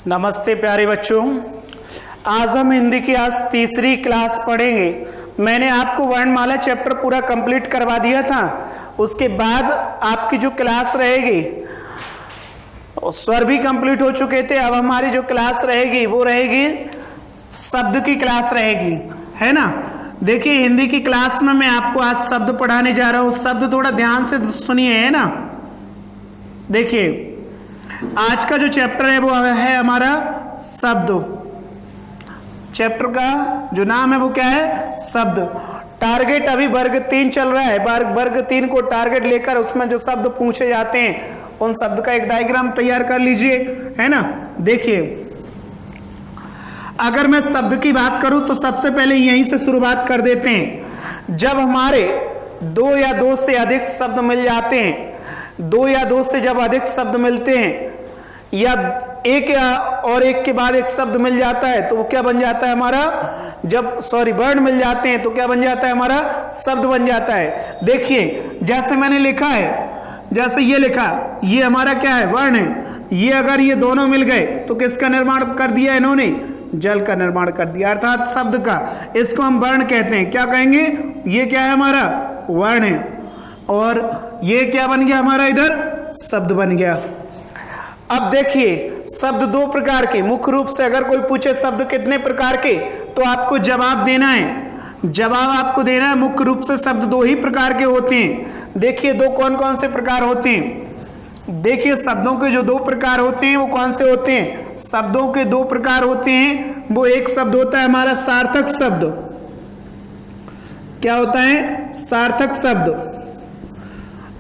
नमस्ते प्यारे बच्चों, आज हम हिंदी की आज तीसरी क्लास पढ़ेंगे। मैंने आपको वर्णमाला चैप्टर पूरा कंप्लीट करवा दिया था। उसके बाद आपकी जो क्लास रहेगी, स्वर भी कंप्लीट हो चुके थे। अब हमारी जो क्लास रहेगी वो रहेगी शब्द की क्लास रहेगी, है ना। देखिए, हिंदी की क्लास में मैं आपको आज शब्द पढ़ाने जा रहा हूँ। शब्द थोड़ा ध्यान से सुनिए, है ना। देखिए, आज का जो चैप्टर है वो है हमारा शब्द। चैप्टर का जो नाम है वो क्या है? शब्द। टारगेट अभी वर्ग 3 चल रहा है। वर्ग 3 को टारगेट लेकर उसमें जो शब्द पूछे जाते हैं उन शब्द का एक डायग्राम तैयार कर लीजिए, है ना। देखिए, अगर मैं शब्द की बात करूं तो सबसे पहले यहीं से शुरुआत कर देते हैं। जब हमारे 2 या 2 से अधिक शब्द मिल जाते हैं, 2 या 2 से जब अधिक शब्द मिलते हैं, या एक और एक के बाद एक शब्द मिल जाता है, तो वो क्या बन जाता है हमारा? वर्ण मिल जाते हैं तो क्या बन जाता है हमारा? शब्द बन जाता है। देखिए, जैसे मैंने लिखा है, जैसे ये लिखा, ये हमारा क्या है? वर्ण है। ये अगर ये दोनों मिल गए तो किसका निर्माण कर दिया इन्होंने? जल का निर्माण कर दिया, अर्थात शब्द का। इसको हम वर्ण कहते हैं। क्या कहेंगे? ये क्या है हमारा? वर्ण है। और ये क्या बन गया हमारा? इधर शब्द बन गया। अब देखिए, शब्द 2 प्रकार के, मुख्य रूप से अगर कोई पूछे शब्द कितने प्रकार के, तो आपको जवाब देना है। जवाब आपको देना है। मुख्य रूप से शब्द 2 ही प्रकार के होते हैं। देखिए, 2 कौन कौन से प्रकार होते हैं? देखिए, शब्दों के जो 2 प्रकार होते हैं वो कौन से होते हैं? शब्दों के 2 प्रकार होते हैं। वो एक शब्द होता है हमारा सार्थक शब्द। क्या होता है? सार्थक शब्द।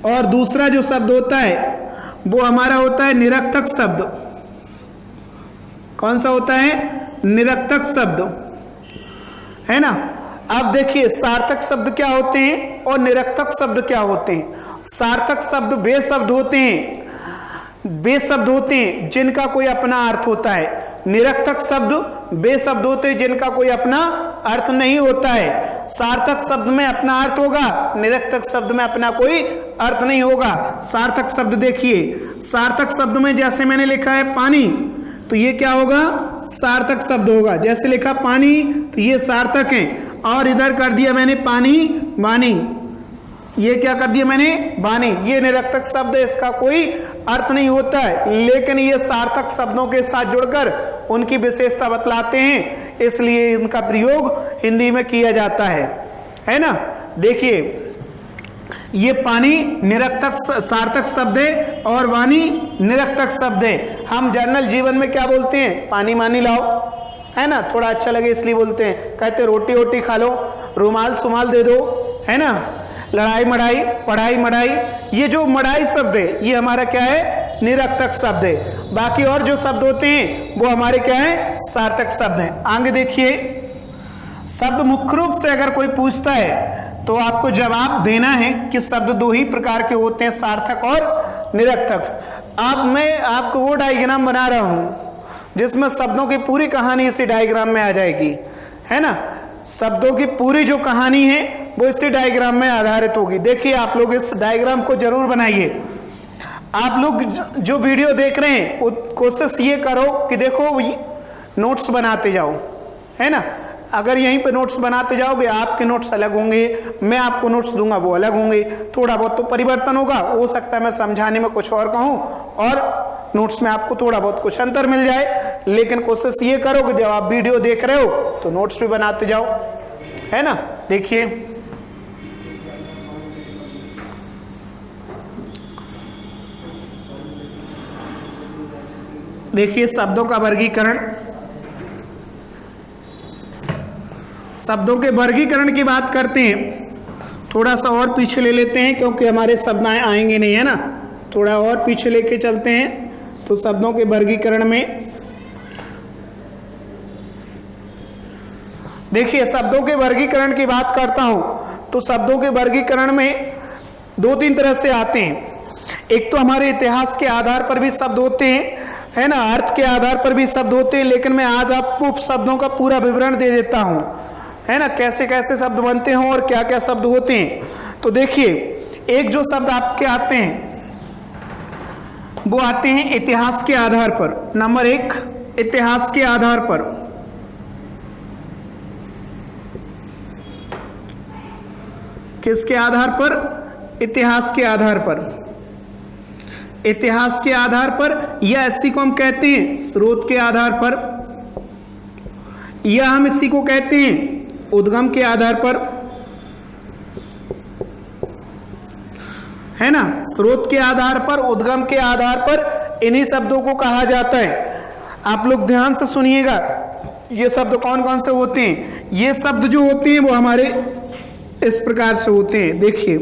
और दूसरा जो शब्द होता है वो हमारा होता है निरर्थक शब्द। कौन सा होता है? निरर्थक शब्द, है ना। अब देखिए, सार्थक शब्द क्या होते हैं और निरर्थक शब्द क्या होते हैं। सार्थक शब्द वे शब्द होते हैं जिनका कोई अपना अर्थ होता है। निरर्थक शब्द वे शब्द होते हैं जिनका कोई अपना अर्थ नहीं होता है। सार्थक शब्द में अपना अर्थ होगा, निरर्थक शब्द में अपना कोई अर्थ नहीं होगा। सार्थक शब्द देखिए, सार्थक शब्द में जैसे मैंने लिखा है पानी, तो ये क्या होगा? सार्थक शब्द होगा। जैसे लिखा पानी तो ये सार्थक है। और इधर कर दिया मैंने पानी वानी, ये क्या कर दिया मैंने? वानी। ये निरर्थक शब्द है, इसका कोई अर्थ नहीं होता है, लेकिन ये सार्थक शब्दों के साथ जुड़कर उनकी विशेषता बतलाते हैं, इसलिए इनका प्रयोग हिंदी में किया जाता है ना। देखिए, ये पानी निरर्थक सार्थक शब्द है और वाणी निरर्थक शब्द है। हम जनरल जीवन में क्या बोलते हैं? पानी मानी लाओ, है ना। थोड़ा अच्छा लगे इसलिए बोलते हैं। कहते रोटी वोटी खा लो, रुमाल सुमाल दे दो, है ना। लड़ाई मड़ाई, पढ़ाई मढ़ाई, ये जो मढ़ाई शब्द है ये हमारा क्या है? निरर्थक शब्द है। बाकी और जो शब्द होते हैं वो हमारे क्या है? सार्थक शब्द हैं। आगे देखिए, शब्द मुख्य रूप से अगर कोई पूछता है तो आपको जवाब देना है कि शब्द 2 ही प्रकार के होते हैं, सार्थक और निरर्थक। अब मैं आपको वो डायग्राम बना रहा हूं जिसमें शब्दों की पूरी कहानी इसी डायग्राम में आ जाएगी, है ना। शब्दों की पूरी जो कहानी है वो इसी डायग्राम में आधारित होगी। देखिए, आप लोग इस डायग्राम को जरूर बनाइए। आप लोग जो वीडियो देख रहे हैं कोशिश ये करो कि देखो नोट्स बनाते जाओ, है ना। अगर यहीं पे नोट्स बनाते जाओगे, आपके नोट्स अलग होंगे, मैं आपको नोट्स दूंगा वो अलग होंगे। थोड़ा बहुत तो परिवर्तन होगा, हो सकता है मैं समझाने में कुछ और कहूँ और नोट्स में आपको थोड़ा बहुत कुछ अंतर मिल जाए, लेकिन कोशिश ये करो कि जब आप वीडियो देख रहे हो तो नोट्स भी बनाते जाओ, है ना। देखिए, शब्दों का वर्गीकरण। शब्दों के वर्गीकरण की बात करते हैं। थोड़ा सा और पीछे ले लेते हैं क्योंकि हमारे शब्द आएंगे नहीं, है ना। थोड़ा और पीछे लेके चलते हैं तो शब्दों के वर्गीकरण में देखिए, शब्दों के वर्गीकरण की बात करता हूं तो शब्दों के वर्गीकरण में 2-3 तरह से आते हैं। एक तो हमारे इतिहास के आधार पर भी शब्द होते हैं, है ना। अर्थ के आधार पर भी शब्द होते हैं, लेकिन मैं आज आपको शब्दों का पूरा विवरण दे देता हूं, है ना। कैसे कैसे शब्द बनते हैं और क्या क्या शब्द होते हैं। तो देखिए, एक जो शब्द आपके आते हैं वो आते हैं इतिहास के आधार पर। नंबर 1 इतिहास के आधार पर, किसके आधार पर? इतिहास के आधार पर। इतिहास के आधार पर, या इसी को हम कहते हैं स्रोत के आधार पर, या हम इसी को कहते हैं उद्गम के आधार पर, है ना। स्रोत के आधार पर, उद्गम के आधार पर इन्हीं शब्दों को कहा जाता है। आप लोग ध्यान से सुनिएगा, ये शब्द कौन कौन से होते हैं। ये शब्द जो होते हैं वो हमारे इस प्रकार से होते हैं। देखिए,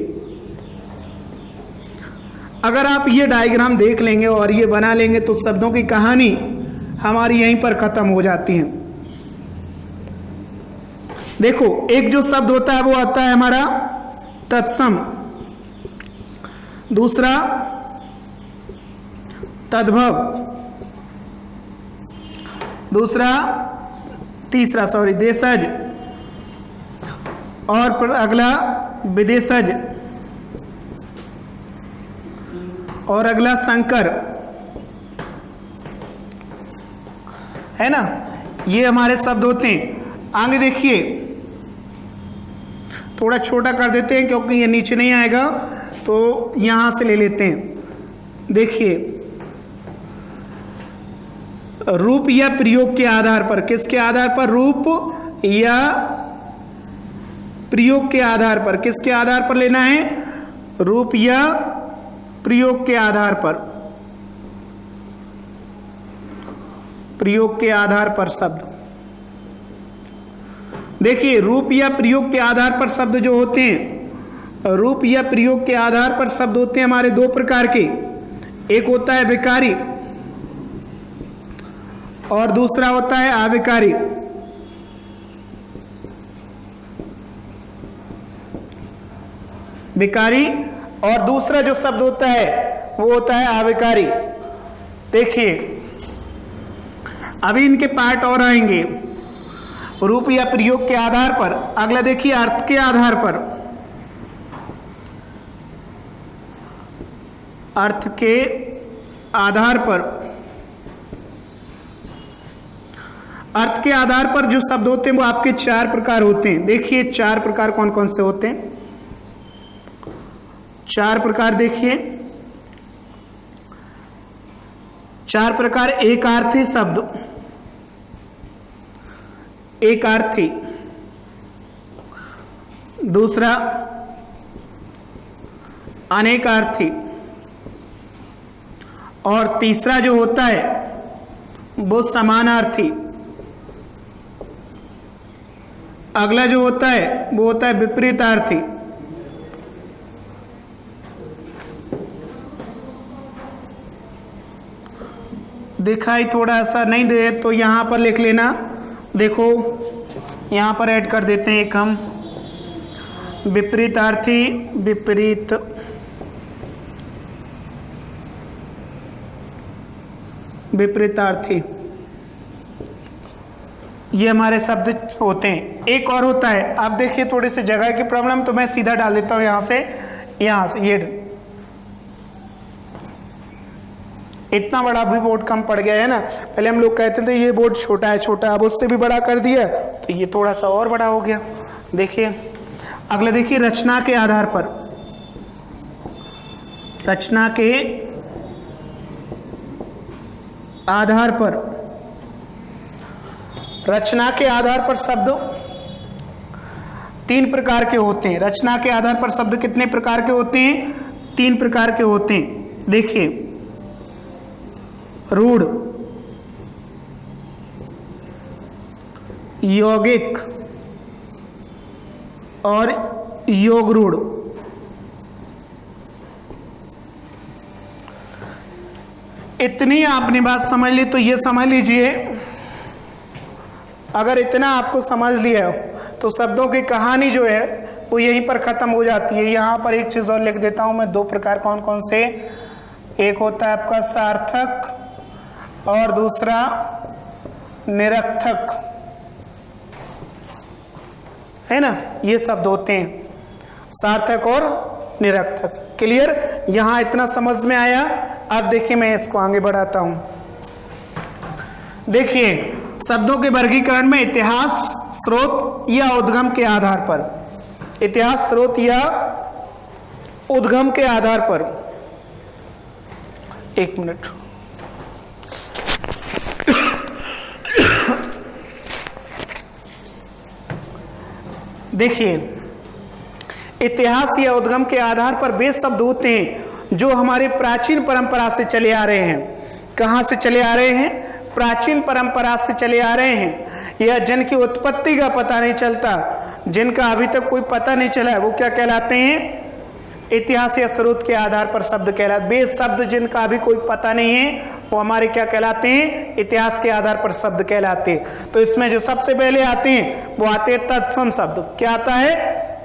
अगर आप ये डायग्राम देख लेंगे और ये बना लेंगे तो शब्दों की कहानी हमारी यहीं पर खत्म हो जाती है। देखो, एक जो शब्द होता है वो आता है हमारा तत्सम, दूसरा तद्भव, तीसरा देशज, और फिर अगला विदेशज, और अगला संकर, है ना। ये हमारे शब्द होते हैं। आगे देखिए, थोड़ा छोटा कर देते हैं क्योंकि ये नीचे नहीं आएगा, तो यहां से ले लेते हैं। देखिए, रूप या प्रयोग के आधार पर, किसके आधार पर? रूप या प्रयोग के आधार पर। किसके आधार पर लेना है? रूप या प्रयोग के आधार पर। प्रयोग के आधार पर शब्द। देखिए, रूप या प्रयोग के आधार पर शब्द जो होते हैं, रूप या प्रयोग के आधार पर शब्द होते हैं हमारे दो प्रकार के। एक होता है विकारी और दूसरा होता है अविकारी। विकारी और दूसरा जो शब्द होता है वो होता है अविकारी। देखिए, अभी इनके पार्ट और आएंगे। रूप या प्रयोग के आधार पर। अगला देखिए, अर्थ के आधार पर। अर्थ के आधार पर, अर्थ के आधार पर जो शब्द होते हैं वो आपके चार प्रकार होते हैं। देखिए, चार प्रकार कौन कौन से होते हैं। चार प्रकार देखिए, चार प्रकार। एकार्थी शब्द, एकार्थी। दूसरा अनेकार्थी, और तीसरा जो होता है वो समानार्थी। अगला जो होता है वो होता है विपरीतार्थी। दिखाई थोड़ा सा नहीं दे तो यहां पर लिख लेना। देखो, यहां पर ऐड कर देते हैं एक हम, विपरीतार्थी, विपरीत, विपरीतार्थी। ये हमारे शब्द होते हैं। एक और होता है, आप देखिए थोड़ी सी जगह की प्रॉब्लम, तो मैं सीधा डाल देता हूं यहां से ये इतना बड़ा भी बोर्ड कम पड़ गया है ना। पहले हम लोग कहते थे ये बोर्ड छोटा है, छोटा, अब उससे भी बड़ा कर दिया तो ये थोड़ा सा और बड़ा हो गया। देखिए, अगला देखिए, रचना के आधार पर। रचना के आधार पर, रचना के आधार पर शब्द तीन प्रकार के होते हैं। रचना के आधार पर शब्द कितने प्रकार के होते हैं? तीन प्रकार के होते हैं। देखिए, रूढ़, यौगिक और योग रूढ़। इतनी आपने बात समझ ली तो ये समझ लीजिए, अगर इतना आपको समझ लिया तो शब्दों की कहानी जो है वो यहीं पर खत्म हो जाती है। यहां पर एक चीज और लिख देता हूं मैं, दो प्रकार कौन कौन से। एक होता है आपका सार्थक और दूसरा निरर्थक, है ना। ये शब्द होते हैं सार्थक और निरर्थक। क्लियर? यहां इतना समझ में आया। अब देखिए, मैं इसको आगे बढ़ाता हूं। देखिए शब्दों के वर्गीकरण में इतिहास, स्रोत या उद्गम के आधार पर, इतिहास, स्रोत या उद्गम के आधार पर, एक मिनट, देखिए इतिहास या उद्गम के आधार पर वे शब्द होते हैं जो हमारे प्राचीन परंपरा से चले आ रहे हैं। कहां से चले आ रहे हैं? प्राचीन परंपरा से चले आ रहे हैं, या जिनकी उत्पत्ति का पता नहीं चलता, जिनका अभी तक कोई पता नहीं चला है, वो क्या कहलाते हैं? इतिहास या स्रोत के आधार पर शब्द कहलाते। वे शब्द जिनका अभी कोई पता नहीं है वो हमारे क्या कहलाते हैं? इतिहास के आधार पर शब्द कहलाते हैं। तो इसमें जो सबसे पहले आते हैं वो आते हैं तत्सम शब्द। क्या आता है?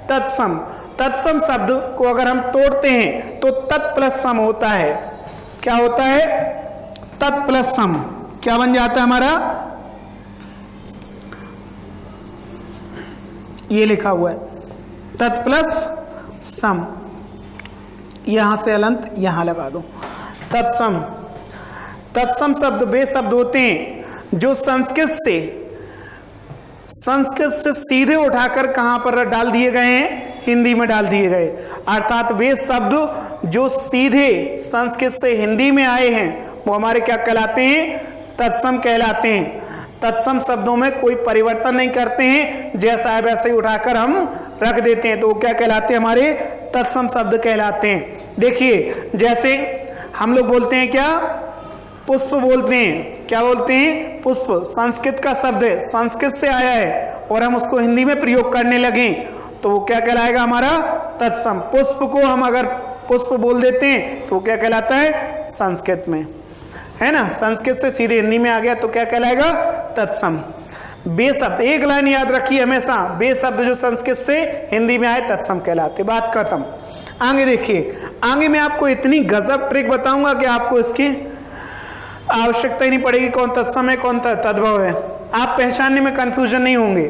तत्सम। तत्सम शब्द को अगर हम तोड़ते हैं तो तत् प्लस सम होता है। क्या होता है? तत् प्लस सम। क्या बन जाता है हमारा? ये लिखा हुआ है तत् प्लस सम, यहां से अलंत यहां लगा दो। तत्सम। तत्सम शब्द वे शब्द होते हैं जो संस्कृत से सीधे उठाकर कहां पर डाल दिए गए हैं? हिंदी में डाल दिए गए। अर्थात वे शब्द जो सीधे संस्कृत से हिंदी में आए हैं वो हमारे क्या कहलाते हैं? तत्सम कहलाते हैं। तत्सम शब्दों में कोई परिवर्तन नहीं करते हैं, जैसा है वैसे ही उठाकर हम रख देते हैं, तो क्या कहलाते हैं? हमारे तत्सम शब्द कहलाते हैं। देखिए जैसे हम लोग बोलते हैं क्या? पुष्प बोलते हैं। क्या बोलते हैं? पुष्प। संस्कृत का शब्द है, संस्कृत से आया है और हम उसको हिंदी में प्रयोग करने लगे तो वो क्या कहलाएगा? हमारा तत्सम। पुष्प को हम अगर पुष्प बोल देते हैं तो क्या कहलाता है? संस्कृत में, है ना, संस्कृत से सीधे हिंदी में आ गया तो क्या कहलाएगा? तत्सम। बे शब्द, एक लाइन याद रखिए हमेशा, बे शब्द जो संस्कृत से हिंदी में आए तत्सम कहलाते। बात खत्म। आगे देखिए, आगे मैं आपको इतनी गजब ट्रिक बताऊंगा कि आपको इसकी आवश्यकता ही नहीं पड़ेगी कौन तत्सम है कौन तद्भव है। आप पहचानने में कंफ्यूजन नहीं होंगे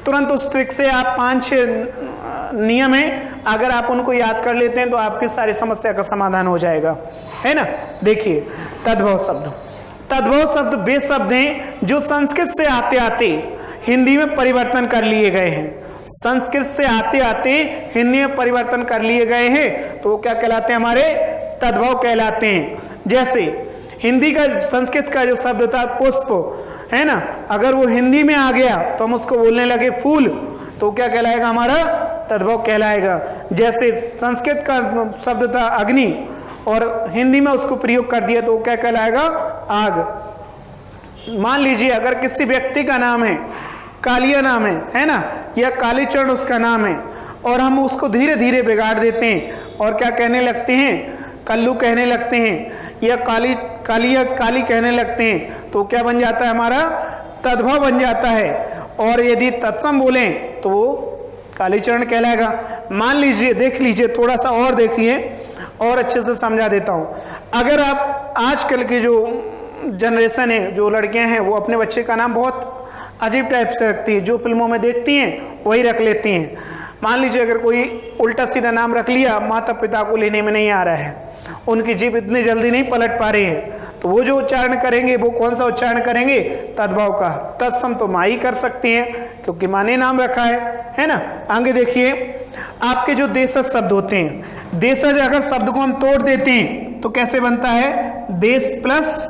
तुरंत। उस ट्रिक से आप 5-6 नियम है, अगर आप उनको याद कर लेते हैं तो आपकी सारी समस्या का समाधान हो जाएगा, है ना। देखिए तद्भव शब्द। तद्भव शब्द वे शब्द हैं जो संस्कृत से आते आते हिंदी में परिवर्तन कर लिए गए हैं। संस्कृत से आते आते हिंदी में परिवर्तन कर लिए गए हैं तो वो क्या कहलाते हैं? हमारे तद्भव कहलाते हैं। जैसे हिंदी का, संस्कृत का जो शब्द था पुष्प, है ना, अगर वो हिंदी में आ गया तो हम उसको बोलने लगे फूल, तो क्या कहलाएगा? हमारा तद्भव कहलाएगा। जैसे संस्कृत का शब्द था अग्नि और हिंदी में उसको प्रयोग कर दिया तो क्या कहलाएगा? आग। मान लीजिए अगर किसी व्यक्ति का नाम है, कालिया नाम है ना, या कालीचरण उसका नाम है, और हम उसको धीरे धीरे बिगाड़ देते हैं और क्या कहने लगते हैं? कल्लू कहने लगते हैं, या काली कहने लगते हैं, तो क्या बन जाता है? हमारा तद्भव बन जाता है। और यदि तत्सम बोलें तो वो कालीचरण कहलाएगा। मान लीजिए, देख लीजिए, थोड़ा सा और देखिए और अच्छे से समझा देता हूं। अगर आप आजकल की जो जनरेशन है, जो लड़कियां हैं, वो अपने बच्चे का नाम बहुत अजीब टाइप से रखती है, जो फिल्मों में देखती हैं वही रख लेती हैं। मान लीजिए अगर कोई उल्टा सीधा नाम रख लिया, माता पिता को लेने में नहीं आ रहा है, उनकी जीभ इतनी जल्दी नहीं पलट पा रही है, तो वो जो उच्चारण करेंगे वो कौन सा उच्चारण करेंगे? तद्भव का। तत्सम तो माँ ही कर सकती हैं क्योंकि माँ ने नाम रखा है ना। आगे देखिए, आपके जो देशज शब्द होते हैं, देशज अगर शब्द को हम तोड़ देते हैं तो कैसे बनता है? देश प्लस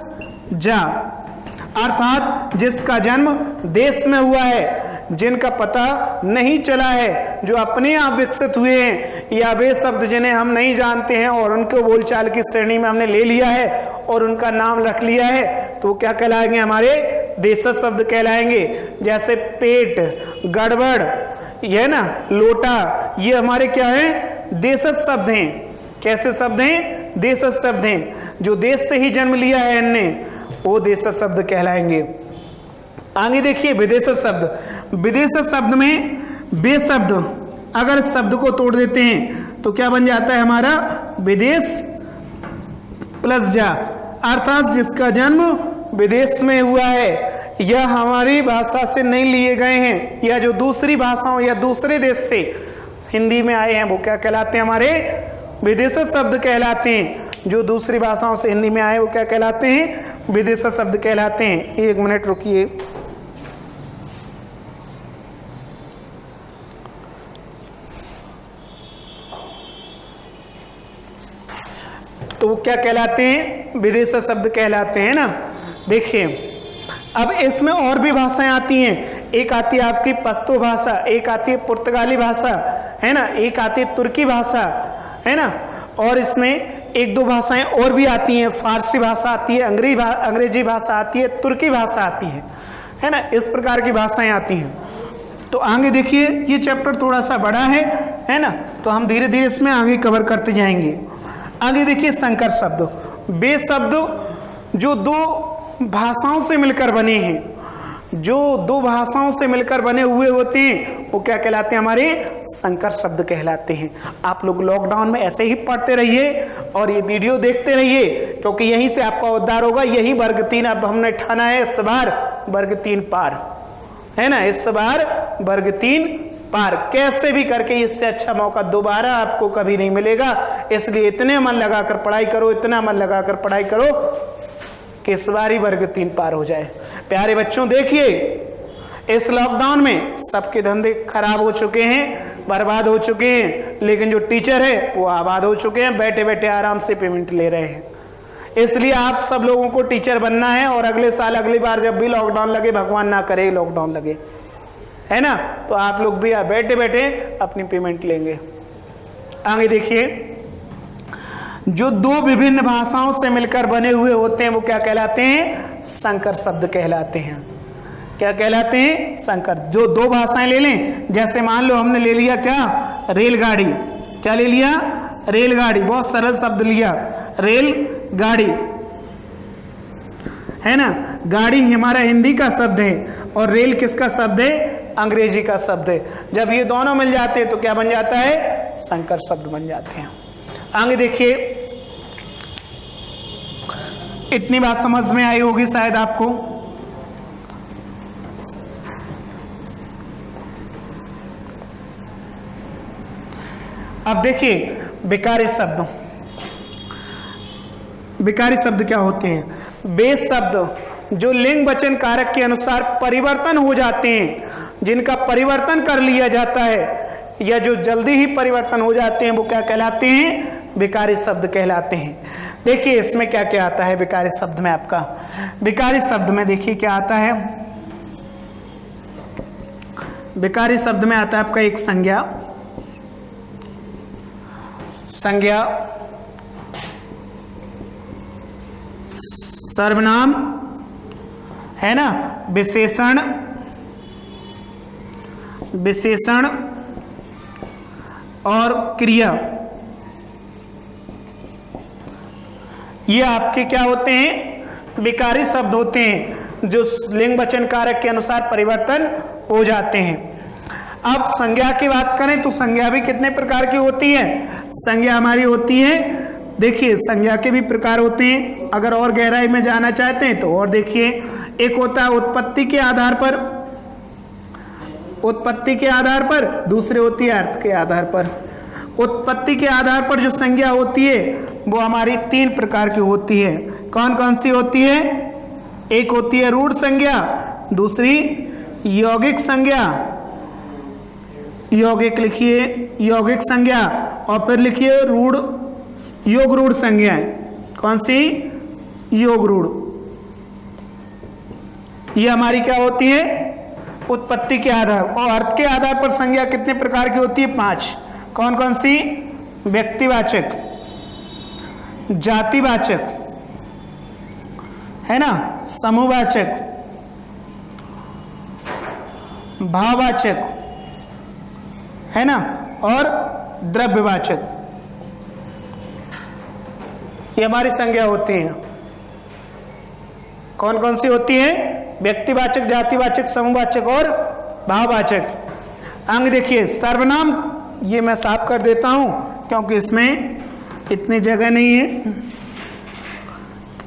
जा। अर्थात जिसका जन्म देश में हुआ है, जिनका पता नहीं चला है, जो अपने आप विकसित हुए हैं, या वे शब्द जिन्हें हम नहीं जानते हैं और उनको बोलचाल की श्रेणी में हमने ले लिया है और उनका नाम रख लिया है, तो क्या कहलाएंगे? हमारे देशज शब्द कहलाएंगे। जैसे पेट, गड़बड़, ये ना, लोटा, ये हमारे क्या है? देशज शब्द हैं। कैसे शब्द हैं? देशज शब्द हैं। जो देश से ही जन्म लिया है इनने, वो देशज शब्द कहलाएंगे। आगे देखिए विदेशज शब्द। विदेशज शब्द में वे शब्द अगर शब्द को तोड़ देते हैं तो क्या बन जाता है? हमारा विदेश प्लस जा। अर्थात जिसका जन्म विदेश में हुआ है, या हमारी भाषा से नहीं लिए गए हैं, या जो दूसरी भाषाओं या दूसरे देश से हिंदी में आए हैं, वो क्या कहलाते हैं? हमारे विदेशज शब्द कहलाते हैं। जो दूसरी भाषाओं से हिंदी में आए वो क्या कहलाते हैं? विदेशा शब्द कहलाते हैं। 1 मिनट रुकिए। तो वो क्या कहलाते हैं? विदेशा शब्द कहलाते हैं ना। देखिए अब इसमें और भी भाषाएं आती हैं। एक आती है आपकी पश्तो भाषा, एक आती है पुर्तगाली भाषा, है ना, एक आती है तुर्की भाषा, है ना, और इसमें 1-2 भाषाएं और भी आती हैं। फारसी भाषा आती है, अंग्रेजी भाषा आती है, तुर्की भाषा आती है ना, इस प्रकार की भाषाएं आती हैं। तो आगे देखिए ये चैप्टर थोड़ा सा बड़ा है ना, तो हम धीरे धीरे इसमें आगे कवर करते जाएंगे। आगे देखिए संकर शब्द, वे शब्द जो 2 भाषाओं से मिलकर बने हैं, जो 2 भाषाओं से मिलकर बने हुए होते हैं वो क्या कहलाते हैं? हमारे संकर शब्द कहलाते हैं। आप लोग लॉकडाउन में ऐसे ही पढ़ते रहिए और ये वीडियो देखते रहिए, क्योंकि यहीं से आपका उद्धार होगा। यही वर्ग 3 अब हमने ठाना है, इस बार वर्ग 3 पार, है ना, इस बार वर्ग 3 पार। कैसे भी करके इससे अच्छा मौका दोबारा आपको कभी नहीं मिलेगा। इसलिए इतने मन लगाकर पढ़ाई करो, इतना मन लगाकर पढ़ाई करो कि इस बार ही वर्ग 3 पार हो जाए। प्यारे बच्चों देखिए, इस लॉकडाउन में सबके धंधे खराब हो चुके हैं, बर्बाद हो चुके हैं, लेकिन जो टीचर है वो आबाद हो चुके हैं, बैठे बैठे आराम से पेमेंट ले रहे हैं। इसलिए आप सब लोगों को टीचर बनना है और अगले साल अगली बार जब भी लॉकडाउन लगे, भगवान ना करे लॉकडाउन लगे, है ना, तो आप लोग भी बैठे बैठे अपनी पेमेंट लेंगे। आगे देखिए, जो 2 विभिन्न भाषाओं से मिलकर बने हुए होते हैं वो क्या कहलाते हैं? संकर शब्द कहलाते हैं। क्या कहलाते हैं? संकर। जो 2 भाषाएं ले लें, जैसे मान लो हमने ले लिया क्या? रेलगाड़ी। क्या ले लिया? रेलगाड़ी। बहुत सरल शब्द लिया, रेलगाड़ी, है ना। गाड़ी हमारा हिंदी का शब्द है और रेल किसका शब्द है? अंग्रेजी का शब्द है। जब ये दोनों मिल जाते हैं तो क्या बन जाता है? संकर शब्द बन जाते हैं। आगे देखिए, इतनी बात समझ में आई होगी शायद आपको। अब देखिए विकारी शब्द। विकारी शब्द क्या होते हैं? वे शब्द जो लिंग वचन कारक के अनुसार परिवर्तन हो जाते हैं, जिनका परिवर्तन कर लिया जाता है या जो जल्दी ही परिवर्तन हो जाते हैं, वो क्या कहलाते हैं? विकारी शब्द कहलाते हैं। देखिए इसमें क्या क्या आता है विकारी शब्द में आपका। विकारी शब्द में देखिए क्या आता है। विकारी शब्द में आता है आपका एक संज्ञा, संज्ञा, सर्वनाम, है ना, विशेषण, विशेषण और क्रिया। ये आपके क्या होते हैं? विकारी शब्द होते हैं जो लिंग वचन कारक के अनुसार परिवर्तन हो जाते हैं। अब संज्ञा की बात करें तो संज्ञा भी कितने प्रकार की होती है? संज्ञा हमारी होती है, देखिए संज्ञा के भी प्रकार होते हैं। अगर और गहराई में जाना चाहते हैं तो और देखिए, एक होता है उत्पत्ति के आधार पर, उत्पत्ति के आधार पर, दूसरे होती है अर्थ के आधार पर। उत्पत्ति के आधार पर जो संज्ञा होती है वो हमारी 3 प्रकार की होती है। कौन कौन सी होती है? एक होती है रूढ़ संज्ञा, दूसरी यौगिक संज्ञा, यौगिक लिखिए यौगिक संज्ञा, और फिर लिखिए रूढ़, योग रूढ़ संज्ञा। कौन सी? योग रूढ़। ये हमारी क्या होती है? उत्पत्ति के आधार। और अर्थ के आधार पर संज्ञा कितने प्रकार की होती है? 5। कौन कौन सी? व्यक्तिवाचक, जातिवाचक, है ना, समूहवाचक, भाववाचक, है ना, और द्रव्यवाचक। ये हमारी संज्ञा होती हैं। कौन कौन सी होती है? व्यक्तिवाचक, जातिवाचक, समूहवाचक और भाववाचक। आगे देखिए सर्वनाम, ये मैं साफ कर देता हूं क्योंकि इसमें इतनी जगह नहीं है,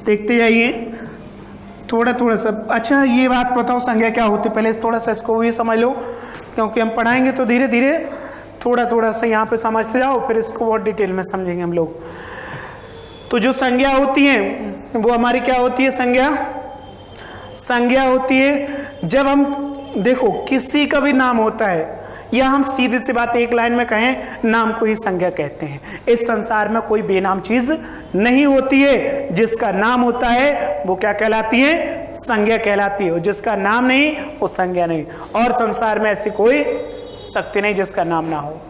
देखते जाइए थोड़ा थोड़ा सा। अच्छा ये बात बताओ संज्ञा क्या होती है, पहले थोड़ा सा इसको भी समझ लो, क्योंकि हम पढ़ाएंगे तो धीरे धीरे थोड़ा थोड़ा सा यहाँ पे समझते जाओ, फिर इसको बहुत डिटेल में समझेंगे हम लोग। तो जो संज्ञा होती है वो हमारी क्या होती है? संज्ञा। संज्ञा होती है जब हम देखो किसी का भी नाम होता है, या हम सीधी सी बात एक लाइन में कहें, नाम को ही संज्ञा कहते हैं। इस संसार में कोई बेनाम चीज नहीं होती है। जिसका नाम होता है वो क्या कहलाती है? संज्ञा कहलाती है। और जिसका नाम नहीं वो संज्ञा नहीं। और संसार में ऐसी कोई शक्ति नहीं जिसका नाम ना हो।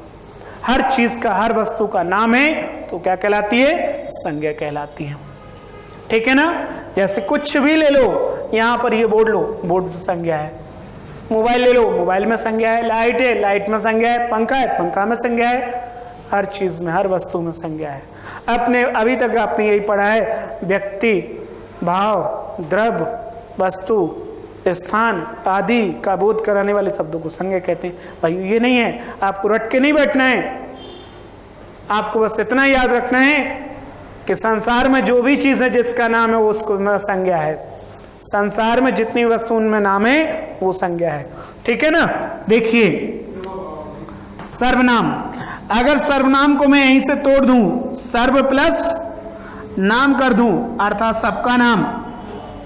हर चीज का, हर वस्तु का नाम है तो क्या कहलाती है? संज्ञा कहलाती है। ठीक है ना? जैसे कुछ भी ले लो, यहां पर ये बोर्ड लो, बोर्ड संज्ञा है। मोबाइल ले लो, मोबाइल में संज्ञा है। लाइट है, लाइट में संज्ञा है। पंखा है, पंखा में संज्ञा है। हर चीज में, हर वस्तु में संज्ञा है। अपने अभी तक आपने यही पढ़ा है, व्यक्ति, भाव, द्रव्य, वस्तु, स्थान आदि का बोध कराने वाले शब्दों को संज्ञा कहते हैं। भाई ये नहीं है, आपको रट के नहीं बैठना है। आपको बस इतना याद रखना है कि संसार में जो भी चीज है जिसका नाम है वो उसको संज्ञा है। संसार में जितनी वस्तु उनमें नाम है वो संज्ञा है। ठीक है ना? देखिए सर्वनाम, अगर सर्वनाम को मैं यहीं से तोड़ दूं, सर्व प्लस नाम कर दूं, अर्थात सबका नाम,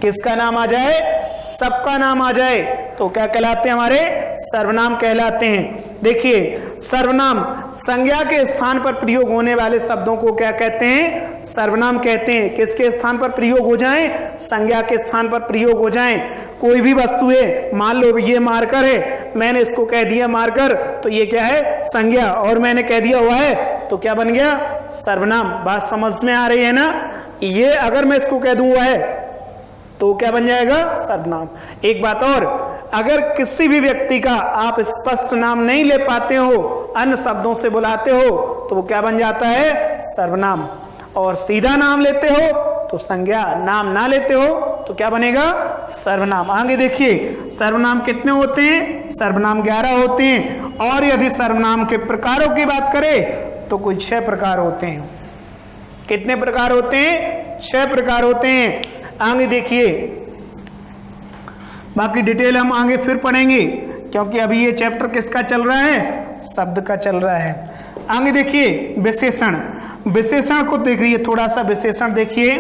किसका नाम आ जाए? सबका नाम आ जाए तो क्या कहलाते हैं? हमारे सर्वनाम कहलाते हैं। देखिए सर्वनाम संज्ञा के स्थान पर प्रयोग होने वाले शब्दों को क्या कहते हैं? सर्वनाम कहते हैं। किसके स्थान पर प्रयोग हो जाएं? संज्ञा के स्थान पर प्रयोग हो जाएं। कोई भी वस्तु है, मान लो ये मार्कर है, मैंने इसको कह दिया मार्कर, तो ये क्या है? संज्ञा। और मैंने कह दिया हुआ है तो क्या बन गया? सर्वनाम। बात समझ में आ रही है ना? ये अगर मैं इसको कह दूं हुआ है तो क्या बन जाएगा? सर्वनाम। एक बात और, अगर किसी भी व्यक्ति का आप स्पष्ट नाम नहीं ले पाते हो, अन्य शब्दों से बुलाते हो, तो वो क्या बन जाता है? सर्वनाम। और सीधा नाम लेते हो तो संज्ञा, नाम ना लेते हो तो क्या बनेगा? सर्वनाम। आगे देखिए सर्वनाम कितने होते हैं? सर्वनाम 11 होते हैं। और यदि सर्वनाम के प्रकारों की बात करें तो कुछ 6 प्रकार होते हैं। कितने प्रकार होते हैं? 6 प्रकार होते हैं। आगे देखिए, बाकी डिटेल हम आगे फिर पढ़ेंगे, क्योंकि अभी ये चैप्टर किसका चल रहा है? शब्द का चल रहा है। आगे देखिए विशेषण। विशेषण को देखिए, थोड़ा सा विशेषण देखिए।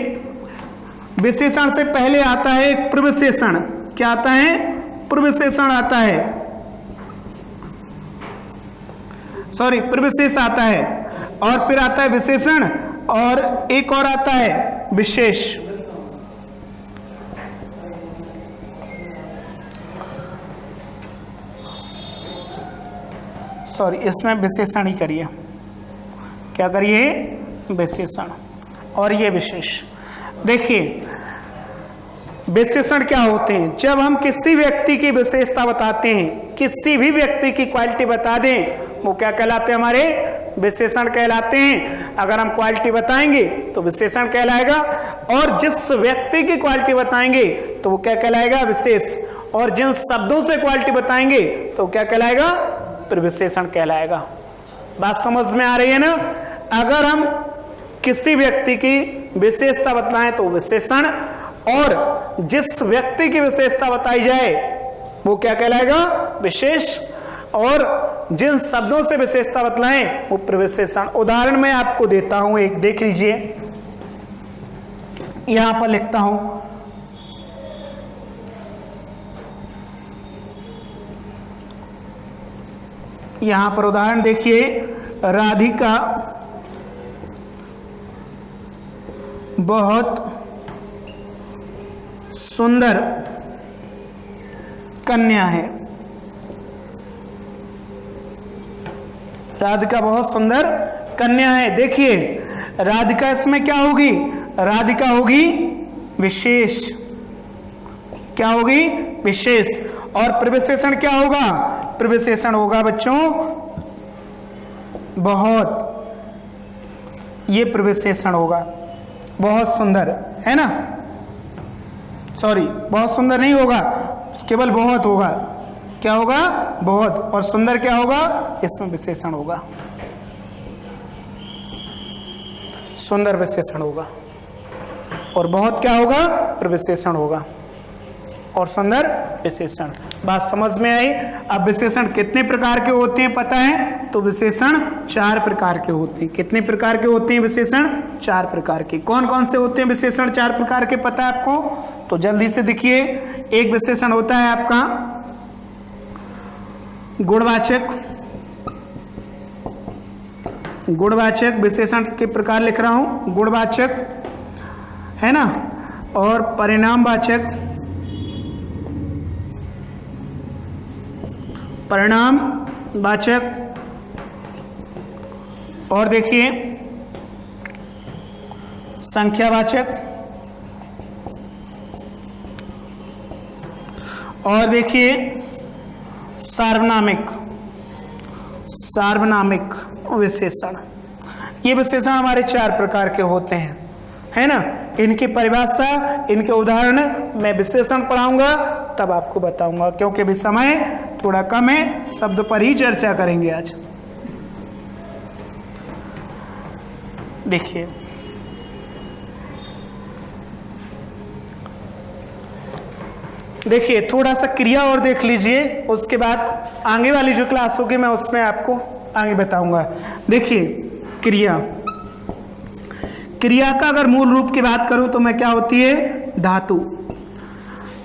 विशेषण से पहले आता है एक प्रविशेषण। क्या आता है? प्रविशेषण आता है, सॉरी प्रविशेष आता है। और फिर आता है विशेषण, और एक और आता है विशेष। सॉरी, इसमें विशेषण ही करिए। क्या करिए? विशेषण। और ये विशेष। देखिए विशेषण क्या होते हैं? जब हम किसी व्यक्ति की विशेषता बताते हैं, किसी भी व्यक्ति की क्वालिटी बता दें, वो क्या कहलाते हैं? हमारे विशेषण कहलाते हैं। अगर हम क्वालिटी बताएंगे तो विशेषण कहलाएगा, और जिस व्यक्ति की क्वालिटी बताएंगे तो वो क्या कहलाएगा? विशेष। और जिन शब्दों से क्वालिटी बताएंगे तो क्या कहलाएगा? प्रविशेषण कहलाएगा। बात समझ में आ रही है ना? अगर हम किसी व्यक्ति की विशेषता बताएं तो विशेषण, और जिस व्यक्ति की विशेषता बताई जाए वो क्या कहलाएगा? विशेष। और जिन शब्दों से विशेषता बतलाएं वो प्रविशेषण। उदाहरण मैं आपको देता हूं, एक देख लीजिए, यहां पर लिखता हूं, यहां पर उदाहरण देखिए, राधिका बहुत सुंदर कन्या है। राधिका बहुत सुंदर कन्या है। देखिए राधिका इसमें क्या होगी? राधिका होगी विशेष। क्या होगी? विशेष। और प्रविशेषण क्या होगा? प्रविशेषण होगा बच्चों बहुत। ये प्रविशेषण होगा, बहुत सुंदर, है ना? सॉरी, बहुत सुंदर नहीं होगा, केवल बहुत होगा। क्या होगा? बहुत। और सुंदर क्या होगा? इसमें विशेषण होगा, सुंदर विशेषण होगा। और बहुत क्या होगा? प्रविशेषण होगा। और सुंदर विशेषण। बात समझ में आई। अब विशेषण कितने प्रकार के होते हैं पता है? तो विशेषण 4 प्रकार के होते हैं। कितने प्रकार के होते हैं विशेषण? 4 प्रकार के। कौन कौन से होते हैं विशेषण 4 प्रकार के, पता है आपको? तो जल्दी से देखिए। एक विशेषण होता है आपका गुणवाचक। गुणवाचक विशेषण के प्रकार लिख रहा हूं, गुणवाचक है ना, और परिणामवाचक, परिणामवाचक, और देखिए संख्यावाचक, और देखिए सार्वनामिक। सार्वनामिक विशेषण, ये विशेषण हमारे 4 प्रकार के होते हैं, है ना। इनकी परिभाषा, इनके उदाहरण मैं विशेषण पढ़ाऊंगा तब आपको बताऊंगा, क्योंकि अभी समय थोड़ा कम है, शब्द पर ही चर्चा करेंगे आज। देखिए देखिए थोड़ा सा क्रिया और देख लीजिए, उसके बाद आगे वाली जो क्लास होगी मैं उसमें आपको आगे बताऊंगा। देखिए क्रिया, क्रिया का अगर मूल रूप की बात करूं तो मैं क्या होती है? धातु।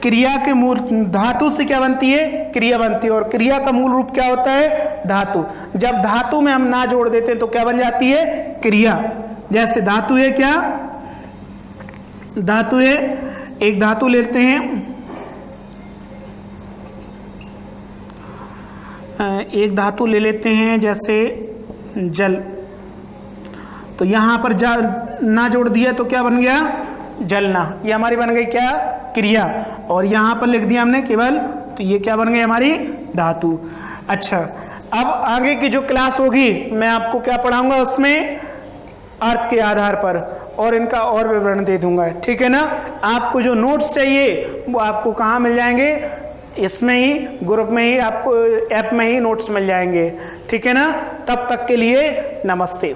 क्रिया के मूल धातु से क्या बनती है? क्रिया बनती है। और क्रिया का मूल रूप क्या होता है? धातु। जब धातु में हम ना जोड़ देते हैं तो क्या बन जाती है? क्रिया। जैसे धातु है क्या? धातु है, एक धातु लेते हैं, एक धातु ले लेते हैं जैसे जल। तो यहां पर ना जोड़ दिया तो क्या बन गया? जलना। ये हमारी बन गई क्या? क्रिया। और यहां पर लिख दिया हमने केवल, तो ये क्या बन गई? हमारी धातु। अच्छा, अब आगे की जो क्लास होगी मैं आपको क्या पढ़ाऊंगा उसमें? अर्थ के आधार पर, और इनका और विवरण दे दूंगा, ठीक है ना। आपको जो नोट्स चाहिए वो आपको कहाँ मिल जाएंगे? इसमें ही, ग्रुप में ही, आपको ऐप में ही नोट्स मिल जाएंगे, ठीक है ना। तब तक के लिए नमस्ते।